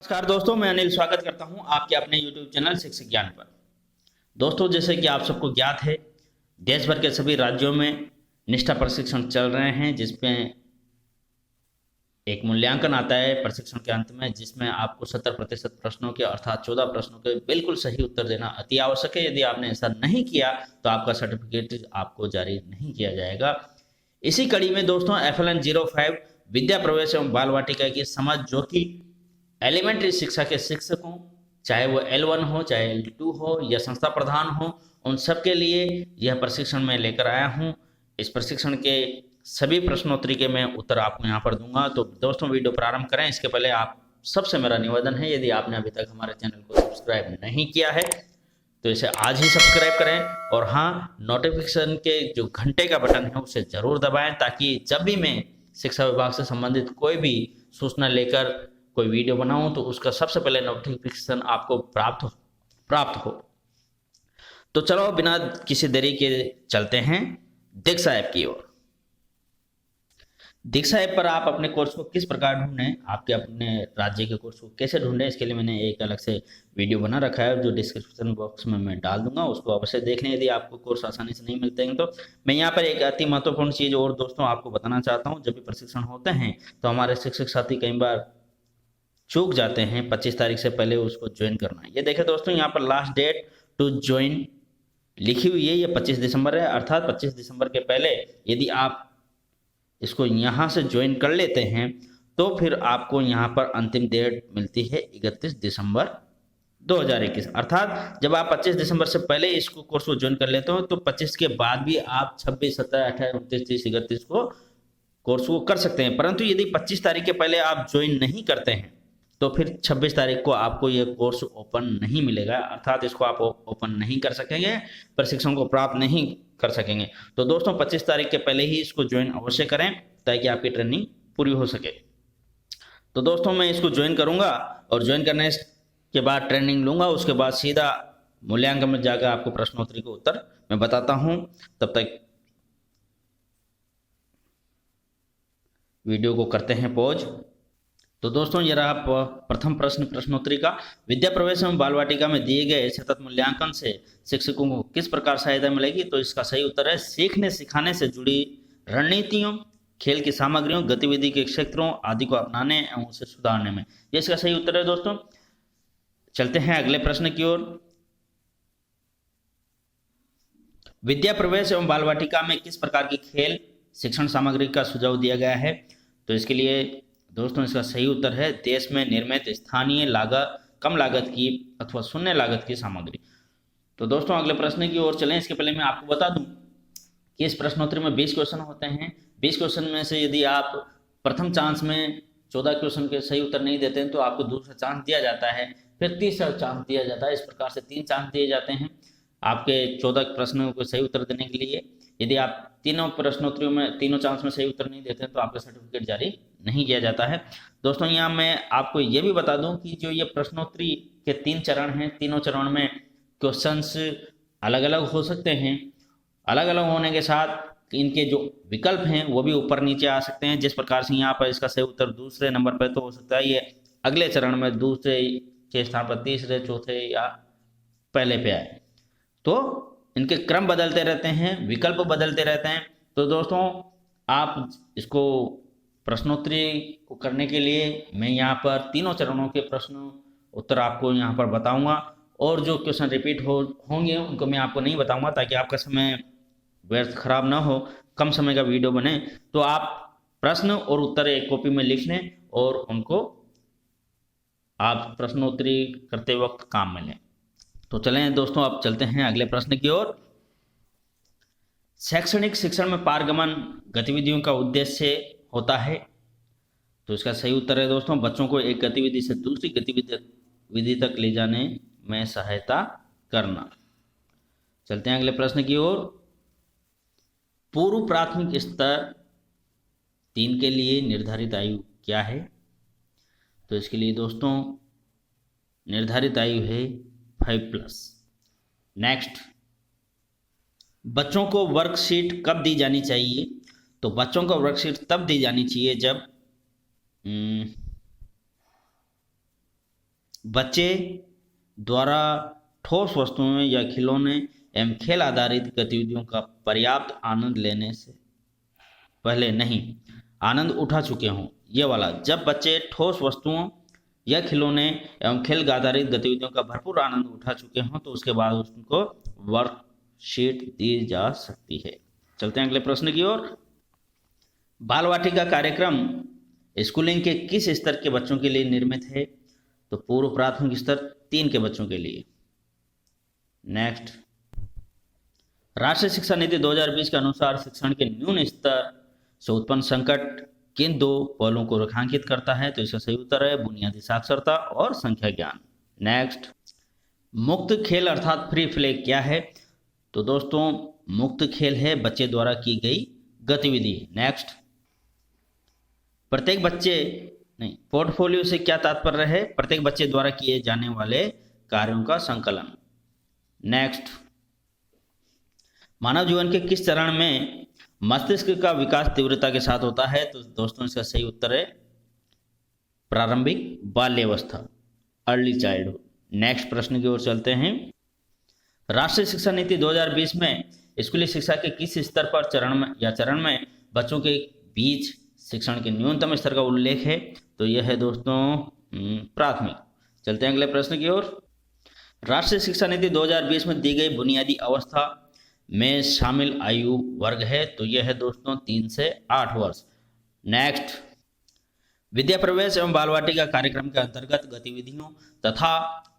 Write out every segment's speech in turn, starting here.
नमस्कार दोस्तों, मैं अनिल स्वागत करता हूं आपके अपने YouTube चैनल शिक्षक ज्ञान पर। दोस्तों, जैसे कि आप सबको ज्ञात है, देश भर के सभी राज्यों में निष्ठा प्रशिक्षण चल रहे हैं, जिसमें एक मूल्यांकन आता है प्रशिक्षण के अंत में, जिसमें आपको 70% प्रश्नों के अर्थात 14 प्रश्नों के बिल्कुल सही उत्तर देना अति आवश्यक है। यदि आपने ऐसा नहीं किया तो आपका सर्टिफिकेट आपको जारी नहीं किया जाएगा। इसी कड़ी में दोस्तों FLN 05 विद्या प्रवेश एवं बाल वाटिका की समझ, जो कि एलिमेंट्री शिक्षा के शिक्षकों, चाहे वो L1 हो चाहे L2 हो या संस्था प्रधान हो, उन सब के लिए यह प्रशिक्षण मैं लेकर आया हूं। इस प्रशिक्षण के सभी प्रश्नोत्तरी के मैं उत्तर आपको यहां पर दूंगा। तो दोस्तों, वीडियो प्रारंभ करें इसके पहले आप सबसे मेरा निवेदन है, यदि आपने अभी तक हमारे चैनल को सब्सक्राइब नहीं किया है तो इसे आज ही सब्सक्राइब करें, और हाँ, नोटिफिकेशन के जो घंटे का बटन है उसे जरूर दबाएं, ताकि जब भी मैं शिक्षा विभाग से संबंधित कोई भी सूचना लेकर कोई वीडियो बनाऊं तो उसका सबसे पहले नोटिफिकेशन आपको प्राप्त हो। तो चलो बिना किसी देरी के चलते हैं दीक्षा ऐप की ओर। दीक्षा ऐप पर आप अपने कोर्स को किस प्रकार ढूंढें, आपके अपने राज्य के कोर्स को कैसे ढूंढें, इसके लिए मैंने एक अलग से वीडियो बना रखा है, जो डिस्क्रिप्शन बॉक्स में मैं डाल दूंगा, उसको अवश्य देख लें यदि आपको कोर्स आसानी से नहीं मिलते हैं। तो मैं यहाँ पर एक अति महत्वपूर्ण चीज़ और दोस्तों आपको बताना चाहता हूँ। जब भी प्रशिक्षण होते हैं तो हमारे शिक्षक साथी कई बार चूक जाते हैं 25 तारीख से पहले उसको ज्वाइन करना। ये देखें दोस्तों, यहाँ पर लास्ट डेट टू ज्वाइन लिखी हुई है, ये 25 दिसंबर है, अर्थात 25 दिसंबर के पहले यदि आप इसको यहाँ से ज्वाइन कर लेते हैं तो फिर आपको यहाँ पर अंतिम डेट मिलती है 31 दिसंबर 2021। अर्थात जब आप 25 दिसंबर से पहले इसको कोर्स को ज्वाइन कर लेते हो तो 25 के बाद भी आप 26, 27, 28, 29, 30, 31 को कोर्स को कर सकते हैं। परंतु यदि 25 तारीख के पहले आप ज्वाइन नहीं करते हैं तो फिर 26 तारीख को आपको ये कोर्स ओपन नहीं मिलेगा, अर्थात इसको आप ओपन नहीं कर सकेंगे, प्रशिक्षण को प्राप्त नहीं कर सकेंगे। तो दोस्तों 25 तारीख के पहले ही इसको ज्वाइन अवश्य करें ताकि आपकी ट्रेनिंग पूरी हो सके। तो दोस्तों मैं इसको ज्वाइन करूंगा और ज्वाइन करने के बाद ट्रेनिंग लूंगा, उसके बाद सीधा मूल्यांकन में जाकर आपको प्रश्नोत्तरी को उत्तर मैं बताता हूं। तब तक वीडियो को करते हैं पॉज। तो दोस्तों ये रहा प्रथम प्रश्न प्रश्नोत्तरी का। विद्या प्रवेश एवं बाल वाटिका में दिए गए सतत मूल्यांकन से शिक्षकों को किस प्रकार सहायता मिलेगी? तो इसका सही उत्तर है सीखने सिखाने से जुड़ी रणनीतियों, खेल की सामग्रियों, गतिविधि के क्षेत्रों आदि को अपनाने एवं उसे सुधारने में। ये इसका सही उत्तर है दोस्तों। चलते हैं अगले प्रश्न की ओर। विद्या प्रवेश एवं बाल वाटिका में किस प्रकार की खेल शिक्षण सामग्री का सुझाव दिया गया है? तो इसके लिए दोस्तों इसका सही उत्तर है देश में निर्मित स्थानीय लागत, कम लागत की अथवा शून्य लागत की सामग्री। तो दोस्तों अगले प्रश्न की ओर चलें, इसके पहले मैं आपको बता दूं कि इस प्रश्नोत्तरी में 20 क्वेश्चन होते हैं। 20 क्वेश्चन में से यदि आप प्रथम चांस में 14 क्वेश्चन के सही उत्तर नहीं देते हैं तो आपको दूसरा चांस दिया जाता है, फिर तीसरा चांस दिया जाता है। इस प्रकार से 3 चांस दिए जाते हैं आपके 14 प्रश्नों को सही उत्तर देने के लिए। यदि आप तीनों प्रश्नोत्तरियों में तीनों चांस में सही उत्तर नहीं देते हैं तो आपका सर्टिफिकेट जारी नहीं किया जाता है। दोस्तों यहाँ मैं आपको ये भी बता दूं कि जो ये प्रश्नोत्तरी के 3 चरण हैं, तीनों चरण में क्वेश्चंस अलग अलग हो सकते हैं। अलग अलग होने के साथ इनके जो विकल्प हैं वो भी ऊपर नीचे आ सकते हैं। जिस प्रकार से यहाँ पर इसका सही उत्तर दूसरे नंबर पर तो हो सकता है ये अगले चरण में दूसरे के स्थान पर तीसरे, चौथे या पहले पे आए। तो इनके क्रम बदलते रहते हैं, विकल्प बदलते रहते हैं। तो दोस्तों आप इसको प्रश्नोत्तरी को करने के लिए मैं यहाँ पर तीनों चरणों के प्रश्न उत्तर आपको यहाँ पर बताऊंगा, और जो क्वेश्चन रिपीट होंगे उनको मैं आपको नहीं बताऊंगा, ताकि आपका समय व्यर्थ खराब ना हो, कम समय का वीडियो बने। तो आप प्रश्न और उत्तर एक कॉपी में लिख लें और उनको आप प्रश्नोत्तरी करते वक्त काम में लें। तो चलें दोस्तों, अब चलते हैं अगले प्रश्न की ओर। शैक्षणिक शिक्षण में पारगमन गतिविधियों का उद्देश्य होता है? तो इसका सही उत्तर है दोस्तों बच्चों को एक गतिविधि से दूसरी गतिविधि तक ले जाने में सहायता करना। चलते हैं अगले प्रश्न की ओर। पूर्व प्राथमिक स्तर 3 के लिए निर्धारित आयु क्या है? तो इसके लिए दोस्तों निर्धारित आयु है 5+। नेक्स्ट, बच्चों को वर्कशीट कब दी जानी चाहिए? तो बच्चों को वर्कशीट तब दी जानी चाहिए जब बच्चे द्वारा ठोस वस्तुओं या खिलौने एवं खेल आधारित गतिविधियों का पर्याप्त आनंद लेने से पहले नहीं आनंद उठा चुके हों। ये वाला, जब बच्चे ठोस वस्तुओं या खिलौने एवं खेल आधारित गतिविधियों का भरपूर आनंद उठा चुके हों तो उसके बाद उनको वर्कशीट दी जा सकती है। चलते हैं अगले प्रश्न की ओर। बाल वाटिका कार्यक्रम स्कूलिंग के किस स्तर के बच्चों के लिए निर्मित है? तो पूर्व प्राथमिक स्तर 3 के बच्चों के लिए। नेक्स्ट, राष्ट्रीय शिक्षा नीति 2020 के अनुसार शिक्षण के न्यून स्तर से उत्पन्न संकट किन 2 पहलुओं को रेखांकित करता है? तो इसका सही उत्तर है बुनियादी साक्षरता और संख्या ज्ञान। नेक्स्ट, मुक्त खेल अर्थात फ्री प्ले क्या है? तो दोस्तों मुक्त खेल है बच्चे द्वारा की गई गतिविधि। नेक्स्ट, पोर्टफोलियो से क्या तात्पर्य है? प्रत्येक बच्चे द्वारा किए जाने वाले कार्यों का संकलन। नेक्स्ट, मानव जीवन के किस चरण में मस्तिष्क का विकास तीव्रता के साथ होता है? तो दोस्तों इसका सही उत्तर है प्रारंभिक बाल्यावस्था, अर्ली चाइल्डहुड। नेक्स्ट प्रश्न की ओर चलते हैं। राष्ट्रीय शिक्षा नीति 2020 में स्कूली शिक्षा के किस स्तर पर चरण में बच्चों के बीच शिक्षण के न्यूनतम स्तर का उल्लेख है? तो यह है दोस्तों प्राथमिक। चलते हैं अगले प्रश्न की ओर। राष्ट्रीय शिक्षा नीति 2020 में दी गई बुनियादी अवस्था में शामिल आयु वर्ग है? तो यह है दोस्तों 3 से 8 वर्ष। नेक्स्ट, विद्या प्रवेश एवं बाल वाटिका कार्यक्रम के अंतर्गत गतिविधियों तथा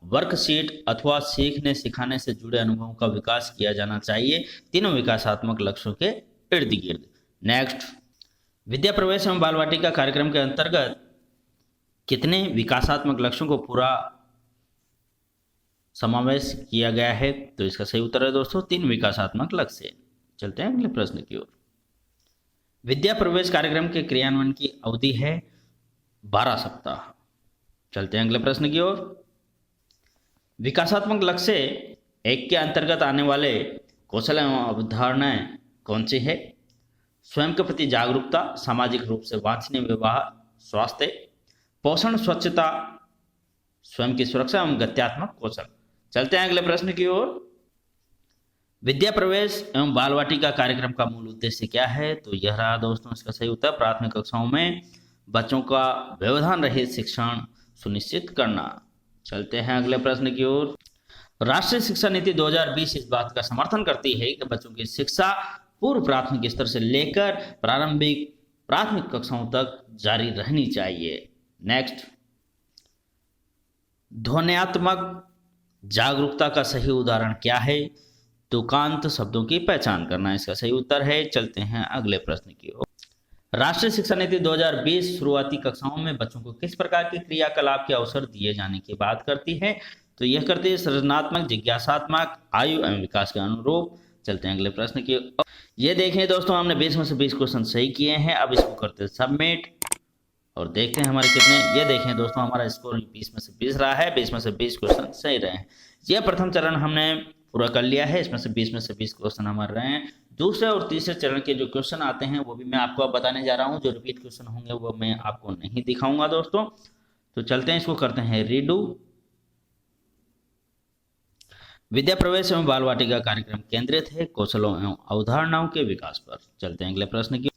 वर्कशीट अथवा सीखने सिखाने से जुड़े अनुभवों का विकास किया जाना चाहिए तीनों विकासात्मक लक्ष्यों के इर्द गिर्द। नेक्स्ट, विद्या प्रवेश एवं बाल वाटिका कार्यक्रम के अंतर्गत कितने विकासात्मक लक्ष्यों को पूरा समावेश किया गया है? तो इसका सही उत्तर है दोस्तों 3 विकासात्मक लक्ष्य। चलते हैं अगले प्रश्न की ओर। विद्या प्रवेश कार्यक्रम के क्रियान्वयन की अवधि है 12 सप्ताह। चलते हैं अगले प्रश्न की ओर। विकासात्मक लक्ष्य 1 के अंतर्गत आने वाले कौशल एवं अवधारणाएं कौन सी है? स्वयं के प्रति जागरूकता, सामाजिक रूप से वांछनीय व्यवहार, स्वास्थ्य, पोषण, स्वच्छता, स्वयं की सुरक्षा एवं गत्यात्मक कौशल। चलते हैं अगले प्रश्न की ओर। विद्या प्रवेश एवं बाल वाटिका कार्यक्रम का मूल उद्देश्य क्या है? तो यह रहा दोस्तों इसका सही उत्तर प्राथमिक कक्षाओं में बच्चों का व्यवधान रहित शिक्षण सुनिश्चित करना। चलते हैं अगले प्रश्न की ओर। राष्ट्रीय शिक्षा नीति 2020 इस बात का समर्थन करती है कि बच्चों की शिक्षा पूर्व प्राथमिक स्तर से लेकर प्राथमिक कक्षाओं तक जारी रहनी चाहिए। नेक्स्ट, ध्वन्यात्मक जागरूकता का सही उदाहरण क्या है? तुकांत शब्दों की पहचान करना इसका सही उत्तर है। चलते हैं अगले प्रश्न की ओर। राष्ट्रीय शिक्षा नीति 2020 शुरुआती कक्षाओं में बच्चों को किस प्रकार के क्रियाकलाप के अवसर दिए जाने की बात करती है? तो यह करती है सृजनात्मक, जिज्ञासात्मक, आयु एवं विकास के अनुरूप। चलते हैं अगले प्रश्न की ओर। ये देखें दोस्तों हमने 20 में से 20 क्वेश्चन सही किए हैं। अब इसको करते हैं सबमिट और देखते हैं हमारे कितने। ये देखें दोस्तों हमारा स्कोर 20 में से 20 रहा है, 20 में से 20 क्वेश्चन सही रहे हैं। यह प्रथम चरण हमने पूरा कर लिया है, इसमें से 20 में से 20 क्वेश्चन हमारे रहे हैं। दूसरे और तीसरे चरण के जो क्वेश्चन आते हैं वो भी मैं आपको अब बताने जा रहा हूँ। जो रिपीट क्वेश्चन होंगे वो मैं आपको नहीं दिखाऊंगा दोस्तों। तो चलते हैं इसको करते हैं रीडू। विद्या प्रवेश एवं बाल वाटिका कार्यक्रम केंद्रित है कौशलों एवं अवधारणाओं के विकास पर। चलते हैं अगले प्रश्न की।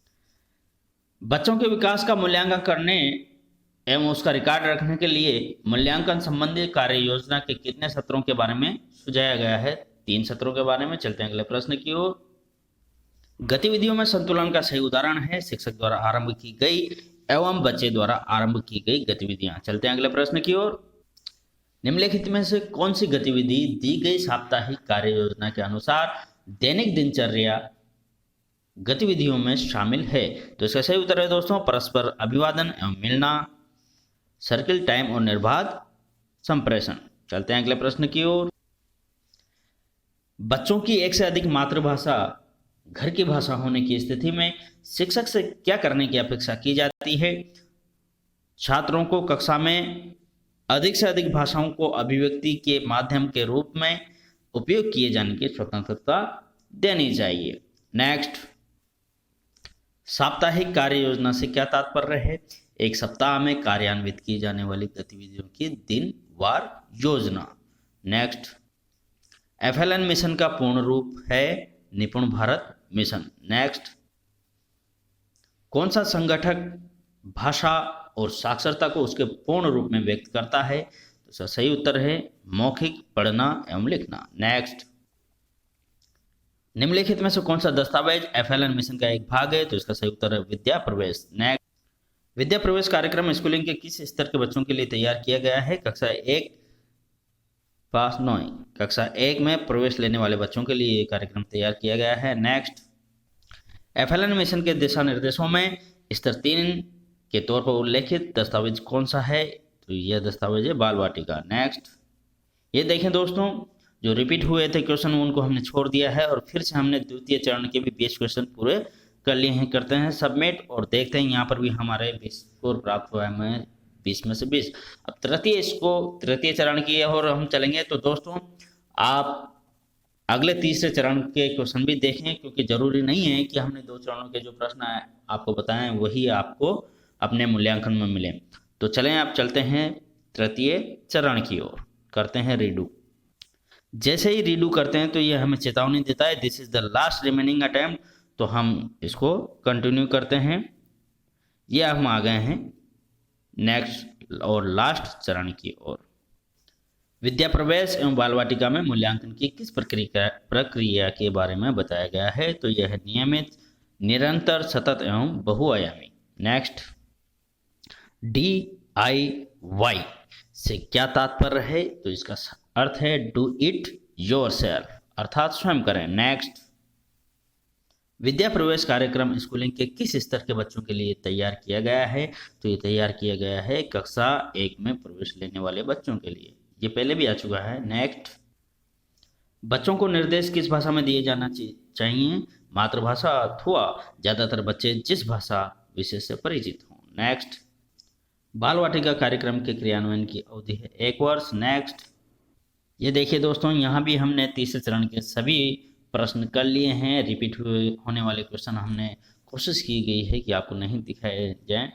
बच्चों के विकास का मूल्यांकन करने एवं उसका रिकॉर्ड रखने के लिए मूल्यांकन संबंधी कार्य योजना के कितने सत्रों के बारे में सुझाया गया है? 3 सत्रों के बारे में। चलते हैं अगले प्रश्न की ओर। गतिविधियों में संतुलन का सही उदाहरण है शिक्षक द्वारा आरंभ की गई एवं बच्चे द्वारा आरंभ की गई गतिविधियां। चलते हैं अगले प्रश्न की ओर। निम्नलिखित में से कौन सी गतिविधि दी गई साप्ताहिक कार्य योजना के अनुसार दैनिक दिनचर्या गतिविधियों में शामिल है? तो इसका सही उत्तर है दोस्तों परस्पर अभिवादन एवं मिलना, सर्किल टाइम और निर्बाध संप्रेषण। चलते हैं अगले प्रश्न की ओर। बच्चों की एक से अधिक मातृभाषा घर की भाषा होने की स्थिति में शिक्षक से क्या करने की अपेक्षा की जाती है? छात्रों को कक्षा में अधिक से अधिक भाषाओं को अभिव्यक्ति के माध्यम के रूप में उपयोग किए जाने की स्वतंत्रता देनी चाहिए। नेक्स्ट, साप्ताहिक कार्य योजना से क्या तात्पर्य है? एक सप्ताह में कार्यान्वित की जाने वाली गतिविधियों की दिन वार योजना। नेक्स्ट, FLN मिशन का पूर्ण रूप है निपुण भारत मिशन। नेक्स्ट, कौन सा संगठक भाषा और साक्षरता को उसके पूर्ण रूप में व्यक्त करता है? तो इसका सही उत्तर है मौखिक पढ़ना एवं लिखना। नेक्स्ट, निम्नलिखित में से कौन सा दस्तावेज FLN मिशन का एक भाग है? तो इसका सही उत्तर है विद्या प्रवेश। नेक्स्ट, विद्या प्रवेश कार्यक्रम स्कूलिंग के किस स्तर के बच्चों के लिए तैयार किया गया है? कक्षा 1 पास 9 कक्षा 1 में प्रवेश लेने वाले बच्चों के लिए ये कार्यक्रम तैयार किया गया है। नेक्स्ट, FLN मिशन के दिशा निर्देशों में स्तर 3 के तौर पर उल्लेखित दस्तावेज कौन सा है? तो यह दस्तावेज है बाल वाटिका। नेक्स्ट, ये देखें दोस्तों, जो रिपीट हुए थे क्वेश्चन उनको हमने छोड़ दिया है और फिर से हमने द्वितीय चरण के भी 20 क्वेश्चन पूरे कर लिए हैं। करते हैं सबमिट और देखते हैं यहाँ पर भी हमारे 20 स्कोर प्राप्त हुआ है, हमें 20 में से 20। अब तृतीय चरण की और हम चलेंगे। तो दोस्तों आप अगले तीसरे चरण के क्वेश्चन भी देखें, क्योंकि जरूरी नहीं है कि हमने 2 चरणों के जो प्रश्न आपको बताएं वही आपको अपने मूल्यांकन में मिले। तो चलें आप चलते हैं तृतीय चरण की ओर, करते हैं रीडू। जैसे ही रीडू करते हैं तो ये हमें चेतावनी देता है this is the last remaining attempt, तो हम इसको कंटिन्यू करते हैं। ये हम आ गए हैं नेक्स्ट और लास्ट चरण की ओर। विद्या प्रवेश एवं बाल वाटिका में मूल्यांकन की किस प्रक्रिया के बारे में बताया गया है? तो यह है नियमित, निरंतर, सतत एवं बहुआयामी। नेक्स्ट, DIY से क्या तात्पर्य है? तो इसका अर्थ है डू इट योरसेल्फ, अर्थात स्वयं करें। नेक्स्ट, विद्या प्रवेश कार्यक्रम स्कूलिंग के किस स्तर के बच्चों के लिए तैयार किया गया है? तो ये तैयार किया गया है कक्षा 1 में प्रवेश लेने वाले बच्चों के लिए, ये पहले भी आ चुका है। नेक्स्ट, बच्चों को निर्देश किस भाषा में दिए जाना चाहिए? मातृभाषा अथवा ज्यादातर बच्चे जिस भाषा विषय से परिचित हों। नेक्स्ट, बाल वाटिका कार्यक्रम के क्रियान्वयन की अवधि है 1 वर्ष। नेक्स्ट, ये देखिए दोस्तों, यहाँ भी हमने तीसरे चरण के सभी प्रश्न कर लिए हैं। रिपीट होने वाले क्वेश्चन हमने कोशिश की गई है कि आपको नहीं दिखाए जाएं।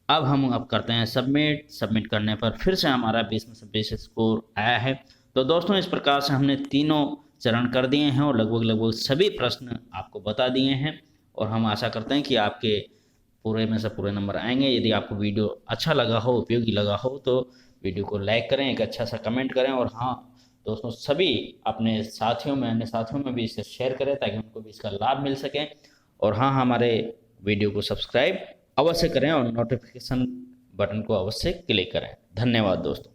अब करते हैं सबमिट करने पर फिर से हमारा 20 में से 20 स्कोर आया है। तो दोस्तों इस प्रकार से हमने तीनों चरण कर दिए हैं और लगभग सभी प्रश्न आपको बता दिए हैं, और हम आशा करते हैं कि आपके पूरे में से पूरे नंबर आएंगे। यदि आपको वीडियो अच्छा लगा हो, उपयोगी लगा हो, तो वीडियो को लाइक करें, एक अच्छा सा कमेंट करें, और हाँ दोस्तों सभी अपने अन्य साथियों में भी इसे शेयर करें ताकि उनको भी इसका लाभ मिल सके। और हाँ, हमारे वीडियो को सब्सक्राइब अवश्य करें और नोटिफिकेशन बटन को अवश्य क्लिक करें। धन्यवाद दोस्तों।